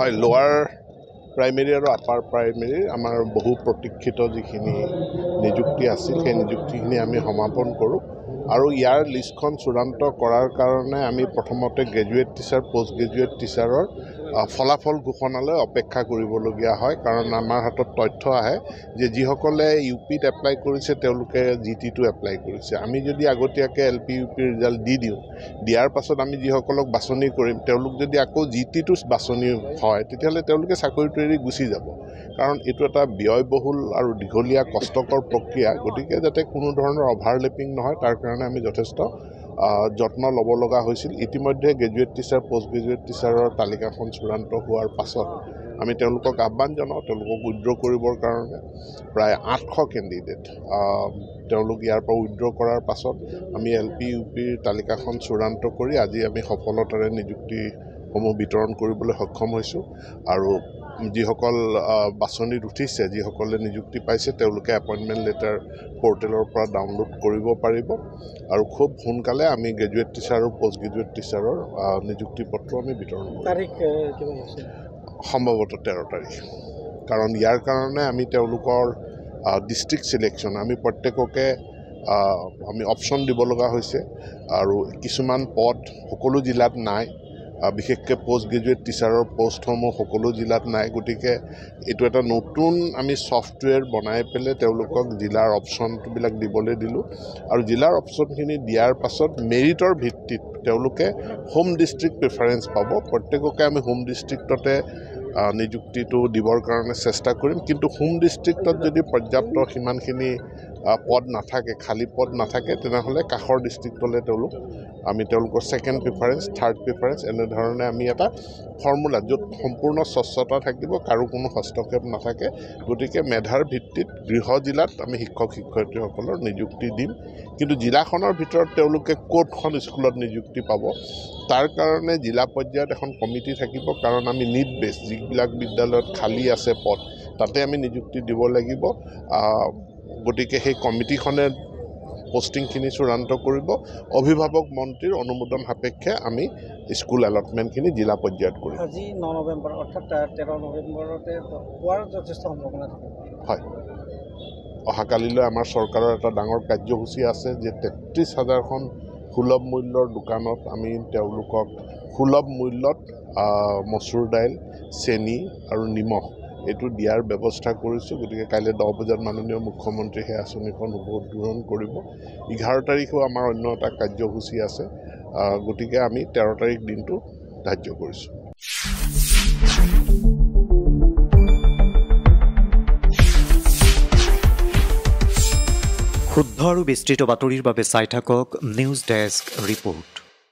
হয় লোৱাৰ প্ৰাইমেৰী আৰু আপাৰ প্ৰাইমেৰীৰ আমাৰ বহু প্ৰতীক্ষিত যিখিনি নিযুক্তি আছিল সেই নিযুক্তিখিনি আমি সমাপন কৰোঁ আৰু ইয়াৰ লিষ্টখন চূড়ান্ত কৰাৰ কাৰণে আমি প্ৰথমতে গ্ৰেজুৱেট টিচাৰ পোষ্ট গ্ৰেজুৱেট টিচাৰৰ ফলাফল ঘোষণালৈ অপেক্ষা কৰিবলগীয়া হয় কাৰণ আমাৰ হাতত তথ্য আহে যে যিসকলে ইউ পিত এপ্লাই কৰিছে তেওঁলোকে GT2 এপ্লাই কৰিছে আমি যদি আগতীয়াকৈ LP UP ৰিজাল্ট দিয়াৰ পাছত আমি যিসকলক বাছনি কৰিম তেওঁলোক যদি আকৌ GT2 বাছনি হয় তেতিয়াহ'লে তেওঁলোকে চাকৰিটো এৰি গুচি যাব কাৰণ এইটো এটা ব্যয়বহুল আৰু দীঘলীয়া কষ্টকৰ প্ৰক্ৰিয়া গতিকে যাতে কোনো ধৰণৰ অভাৰলেপিং নহয় তাৰ কাৰণে আমি যথেষ্ট যত্ন ল'ব লগা হৈছিল ইতিমধ্যে গ্ৰেজুৱেট টিচাৰ পোষ্ট গ্ৰেজুৱেট টিচাৰৰ তালিকাখন চূড়ান্ত হোৱাৰ পাছত আমি তেওঁলোকক আহ্বান জনাওঁ তেওঁলোকক উইথড্ৰ কৰিবৰ কাৰণে প্ৰায় 800 কেণ্ডিডেট তেওঁলোক ইয়াৰ পৰা উইথড্ৰ কৰাৰ পাছত আমি LP UPৰ তালিকাখন চূড়ান্ত কৰি আজি আমি সফলতাৰে নিযুক্তিসমূহ বিতৰণ কৰিবলৈ সক্ষম হৈছোঁ আৰু যিসকল বাছনিত উঠিছে যিসকলে নিযুক্তি পাইছে তেওঁলোকে এপইণ্টমেণ্ট লেটাৰ পৰ্টেলৰ পৰা ডাউনলোড কৰিব পাৰিব আৰু খুব সোনকালে আমি গ্ৰেজুৱেট টিচাৰ আৰু পোষ্ট গ্ৰেজুৱেট টিচাৰৰ নিযুক্তি পত্ৰ আমি বিতৰণ কৰিম তাৰিখ কিমান আছে সম্ভৱতঃ 13 তাৰিখ কাৰণ ইয়াৰ কাৰণে আমি তেওঁলোকৰ ডিষ্ট্ৰিক্ট চিলেকশ্যন আমি প্ৰত্যেককে আমি অপশ্যন দিব লগা হৈছে আৰু কিছুমান পদ সকলো জিলাত নাই বিশেষকৈ পোষ্ট গ্ৰেজুৱেট টিচাৰৰ পোষ্টসমূহ সকলো জিলাত নাই গতিকে এইটো এটা নতুন আমি ছফ্টৱেৰ বনাই পেলাই তেওঁলোকক জিলাৰ অপশ্যনবিলাক দিবলৈ দিলোঁ আৰু জিলাৰ অপশ্যনখিনি দিয়াৰ পাছত মেৰিটৰ ভিত্তিত তেওঁলোকে হোম ডিষ্ট্ৰিক্ট প্ৰিফাৰেঞ্চ পাব প্ৰত্যেককে আমি হোম ডিষ্ট্ৰিক্টতে নিযুক্তিটো দিবৰ কাৰণে চেষ্টা কৰিম কিন্তু হোম ডিষ্ট্ৰিক্টত যদি পৰ্যাপ্ত সিমানখিনি পদ নাথাকে খালী পদ নাথাকে তেনেহ'লে কাষৰ ডিষ্ট্ৰিক্টলৈ আমি তেওঁলোকৰ ছেকেণ্ড প্ৰিফাৰেঞ্চ থাৰ্ড প্ৰিফাৰেঞ্চ এনেধৰণে আমি এটা ফৰ্মুলা য'ত সম্পূৰ্ণ স্বচ্ছতা থাকিব কাৰো কোনো হস্তক্ষেপ নাথাকে গতিকে মেধাৰ ভিত্তিত গৃহ জিলাত আমি শিক্ষক শিক্ষয়িত্ৰীসকলৰ নিযুক্তি দিম কিন্তু জিলাখনৰ ভিতৰত তেওঁলোকে ক'তখন স্কুলত নিযুক্তি পাব তাৰ কাৰণে জিলা পৰ্যায়ত এখন কমিটি থাকিব কাৰণ আমি নিড বেছ যিবিলাক বিদ্যালয়ত খালী আছে পদ তাতে আমি নিযুক্তি দিব লাগিব গতিকে সেই কমিটিখনে পোষ্টিংখিনি চূড়ান্ত কৰিব অভিভাৱক মন্ত্ৰীৰ অনুমোদন সাপেক্ষে আমি স্কুল এলটমেণ্টখিনি জিলা পৰ্যায়ত কৰিম আজি 9 নৱেম্বৰ অৰ্থাৎ 13 নৱেম্বৰতে হোৱাৰ যথেষ্ট সম্ভাৱনা থাকে হয় অহাকালিলৈ আমাৰ চৰকাৰৰ এটা ডাঙৰ কাৰ্যসূচী আছে যে 33,000খন সুলভ মূল্যৰ দোকানত আমি তেওঁলোকক সুলভ মূল্যত মচুৰ দাইল চেনি আৰু নিমখ এইটো দিয়াৰ ব্যৱস্থা কৰিছোঁ গতিকে কাইলৈ 10 বজাত মাননীয় মুখ্যমন্ত্ৰী সেই আঁচনিখন উদ্বোধন কৰিব 11 তাৰিখেও আমাৰ অন্য এটা কাৰ্যসূচী আছে গতিকে আমি 13 তাৰিখ দিনটো ধাৰ্য কৰিছোঁ শুদ্ধ আৰু বিস্তৃত বাতৰিৰ বাবে চাই থাকক নিউজ ডেস্ক ৰিপোৰ্ট।